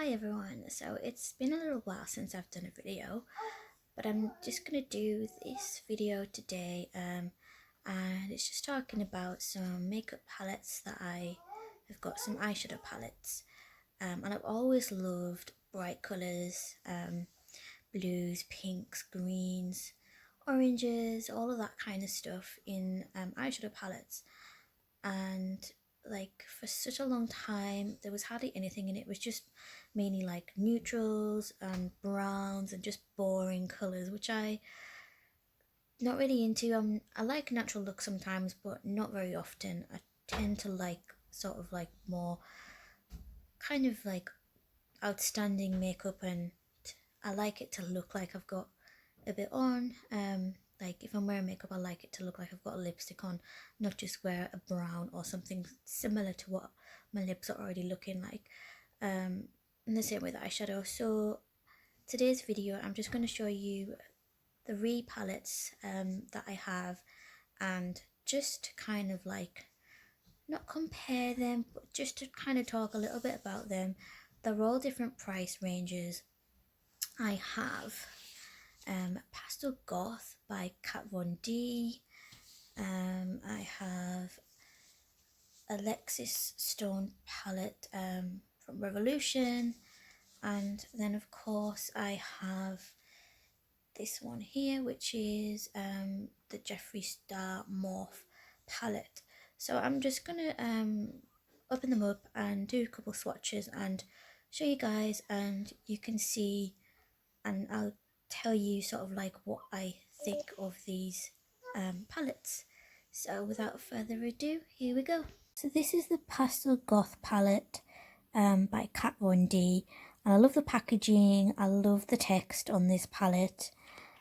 Hi everyone, so it's been a little while since I've done a video, but I'm just gonna do this video today and it's just talking about some makeup palettes that I have got, some eyeshadow palettes, and I've always loved bright colours, blues, pinks, greens, oranges, all of that kind of stuff in eyeshadow palettes. And like for such a long time there was hardly anything in it. It was just mainly like neutrals and browns and just boring colors, which I not really into. I like natural looks sometimes, but not very often. I tend to like sort of like more kind of like outstanding makeup, and I like it to look like I've got a bit on. Like if I'm wearing makeup, I like it to look like I've got a lipstick on, not just wear a brown or something similar to what my lips are already looking like. In the same way that eyeshadow. So today's video, I'm just going to show you the palettes that I have, and just kind of like not compare them, but just to kind of talk a little bit about them. They're all different price ranges. I have Pastel Goth by Kat Von D. I have Alexis Stone palette from Revolution, and then of course I have this one here, which is the Jeffree Star Morphe palette. So I'm just gonna open them up and do a couple swatches and show you guys, and you can see, and I'll tell you sort of like what I think of these palettes. So without further ado, here we go. So this is the Pastel Goth palette by Kat Von D, and I love the packaging, I love the text on this palette.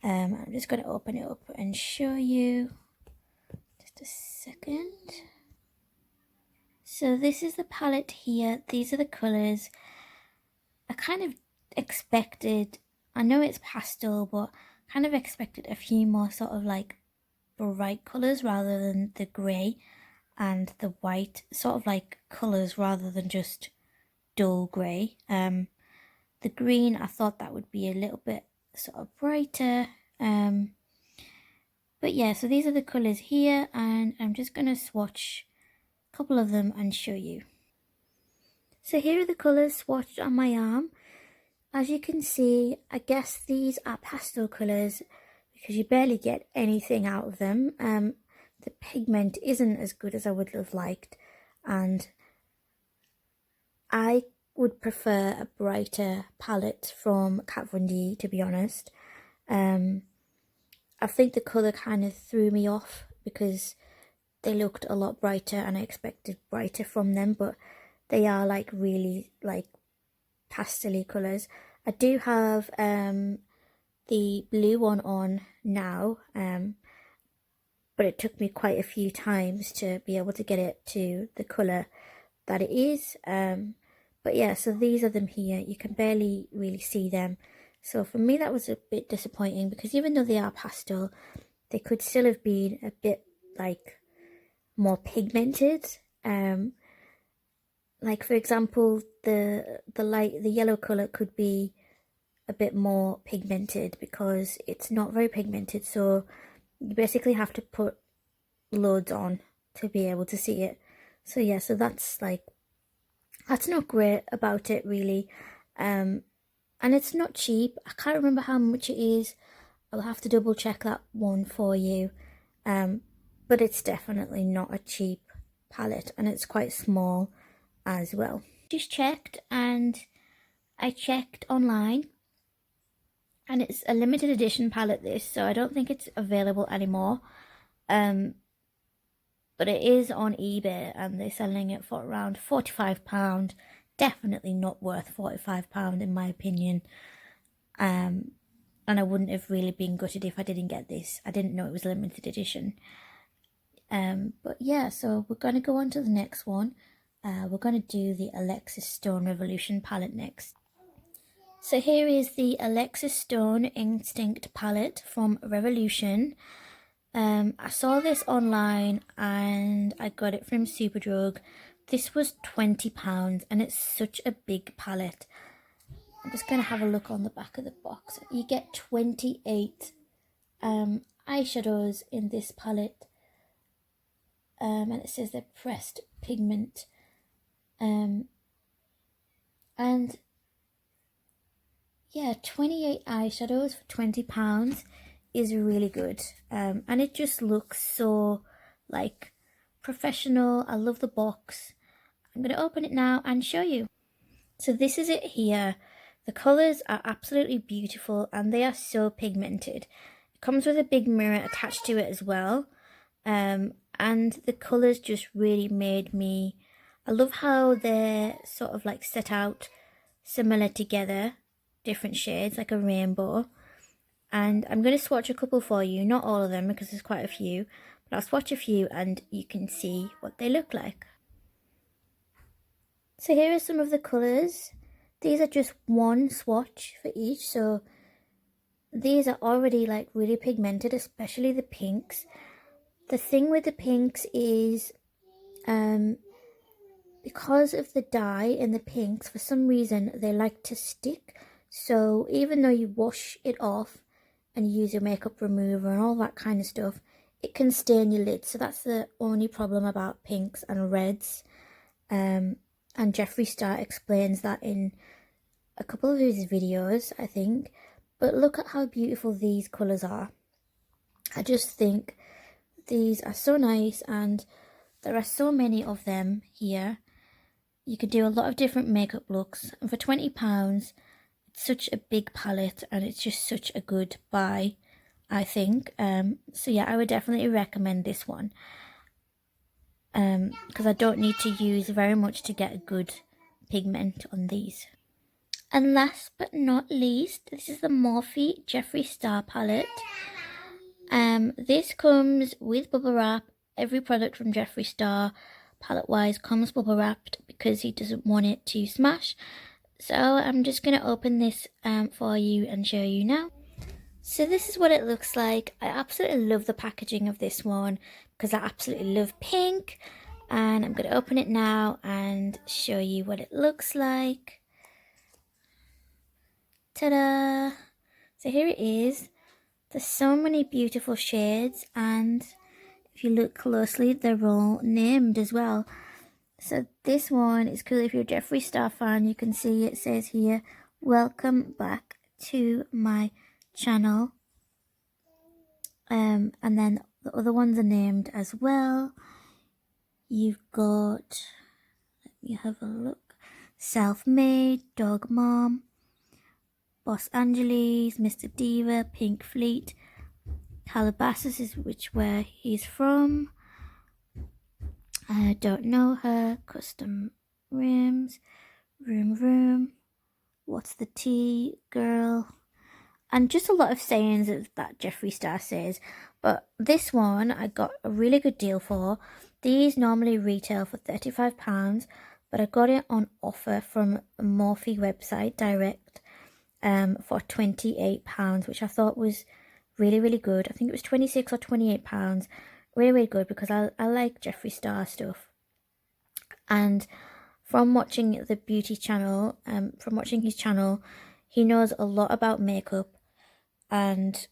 I'm just going to open it up and show you, just a second. So this is the palette here, these are the colours. I kind of expected, I know it's pastel, but kind of expected a few more sort of like bright colours rather than the grey and the white, sort of like colours rather than just dull grey. The green, I thought that would be a little bit sort of brighter. But yeah, so these are the colours here, and I'm just going to swatch a couple of them and show you. So here are the colours swatched on my arm. As you can see, I guess these are pastel colours because you barely get anything out of them. The pigment isn't as good as I would have liked, and I would prefer a brighter palette from Kat Von D, to be honest. I think the colour kind of threw me off because they looked a lot brighter and I expected brighter from them, but they are like really like pastel-y colours. I do have the blue one on now, but it took me quite a few times to be able to get it to the colour that it is. But yeah, so these are them here. You can barely really see them. So for me that was a bit disappointing because even though they are pastel, they could still have been a bit like more pigmented. Like for example, the yellow colour could be a bit more pigmented because it's not very pigmented, so you basically have to put loads on to be able to see it. So yeah, so that's not great about it really. And it's not cheap. I can't remember how much it is. I'll have to double check that one for you. But it's definitely not a cheap palette, and it's quite small as well. Just checked, and I checked online, and it's a limited edition palette this, so I don't think it's available anymore. But it is on eBay and they're selling it for around £45. Definitely not worth £45 in my opinion. And I wouldn't have really been gutted if I didn't get this. I didn't know it was a limited edition. But yeah, so we're going to go on to the next one. We're going to do the Alexis Stone Revolution palette next. So here is the Alexis Stone Instinct palette from Revolution. I saw this online and I got it from Superdrug. This was £20 and it's such a big palette. I'm just going to have a look on the back of the box. You get 28 eyeshadows in this palette, and it says they're pressed pigment, and yeah, 28 eyeshadows for £20 is really good, and it just looks so like professional. I love the box. I'm going to open it now and show you. So this is it here. The colours are absolutely beautiful and they are so pigmented. It comes with a big mirror attached to it as well, and the colours just really made me, I love how they're sort of like set out similar together, different shades like a rainbow. And I'm going to swatch a couple for you, not all of them because there's quite a few, but I'll swatch a few and you can see what they look like. So here are some of the colours. These are just one swatch for each, so these are already like really pigmented, especially the pinks. The thing with the pinks is because of the dye in the pinks, for some reason they like to stick. So even though you wash it off and use your makeup remover and all that kind of stuff, it can stain your lid. So that's the only problem about pinks and reds. And Jeffree Star explains that in a couple of his videos, I think. But look at how beautiful these colours are. I just think these are so nice, and there are so many of them here. You could do a lot of different makeup looks, and for £20 it's such a big palette and it's just such a good buy, I think. So yeah, I would definitely recommend this one, because I don't need to use very much to get a good pigment on these. And last but not least, this is the Morphe Jeffree Star palette. This comes with bubble wrap. Every product from Jeffree Star palette wise comes bubble wrapped because he doesn't want it to smash. So I'm just going to open this for you and show you now. So this is what it looks like. I absolutely love the packaging of this one because I absolutely love pink. And I'm going to open it now and show you what it looks like. Ta-da! So here it is. There's so many beautiful shades, and if you look closely, they're all named as well. So this one is cool. If you're a Jeffree Star fan, you can see it says here, welcome back to my channel. And then the other ones are named as well. You've got, let me have a look, Self-Made, Dog Mom, Boss Angeles, Mr. Diva, Pink Fleet, Calabasas is where he's from. I don't know her. Custom Rims, Room, What's the Tea, Girl, and just a lot of sayings that Jeffree Star says. But this one I got a really good deal for. These normally retail for £35, but I got it on offer from a Morphe website direct for £28, which I thought was really, really good. I think it was £26 or £28. Really, really good because I like Jeffree Star stuff. And from watching the beauty channel, from watching his channel, he knows a lot about makeup and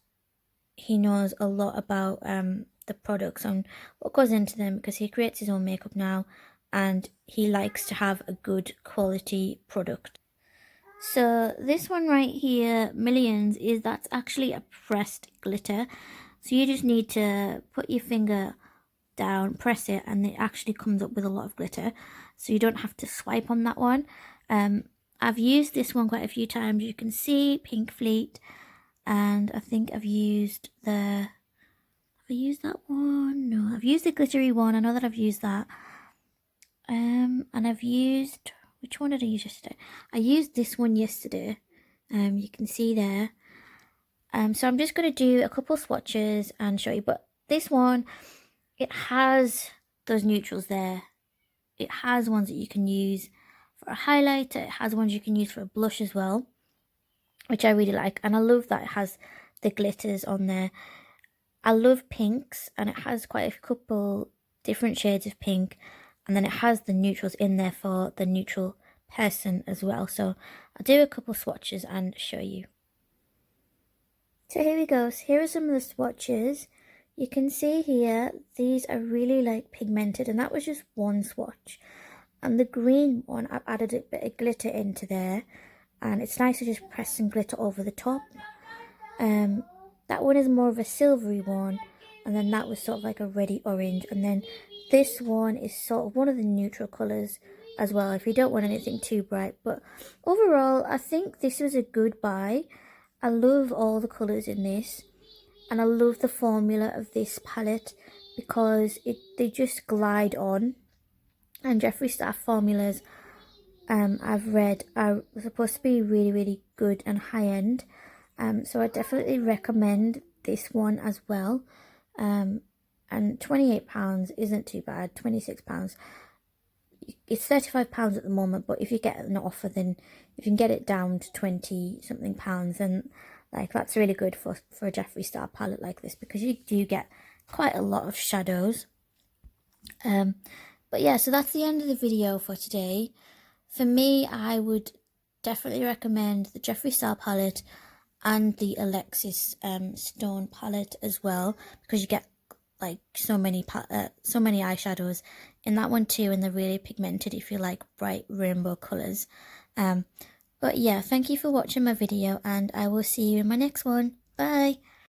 he knows a lot about the products and what goes into them, because he creates his own makeup now and he likes to have a good quality product. So this one right here, Millions, that's actually a pressed glitter. So you just need to put your finger down, press it, and it actually comes up with a lot of glitter. So you don't have to swipe on that one. I've used this one quite a few times. You can see Pink Fleet, and I think I've used the... Have I used that one? No, I've used the glittery one. I know that I've used that. And I've used... Which one did I use yesterday? I used this one yesterday. You can see there. So I'm just going to do a couple swatches and show you. But this one, it has those neutrals there. It has ones that you can use for a highlighter. It has ones you can use for a blush as well, which I really like. And I love that it has the glitters on there. I love pinks, and it has quite a couple different shades of pink. And then it has the neutrals in there for the neutral person as well. So I'll do a couple swatches and show you. So here we go. So here are some of the swatches. You can see here, these are really like pigmented, and that was just one swatch. And the green one, I've added a bit of glitter into there, and it's nice to just press some glitter over the top. That one is more of a silvery one, and then that was sort of like a reddy orange, and then this one is sort of one of the neutral colours as well, if you don't want anything too bright. But overall, I think this was a good buy. I love all the colours in this, and I love the formula of this palette because they just glide on. And Jeffree Star formulas, I've read, are supposed to be really, really good and high-end. So I definitely recommend this one as well. And £28 isn't too bad. £26. It's £35 at the moment, but if you get an offer, then if you can get it down to 20 something pounds, then like that's really good for a Jeffree Star palette like this, because you do get quite a lot of shadows. But yeah, so that's the end of the video for today. For me, I would definitely recommend the Jeffree Star palette and the Alexis Stone palette as well, because you get like so many eyeshadows in that one too, and they're really pigmented if you like bright rainbow colours. But yeah, thank you for watching my video, and I will see you in my next one. Bye!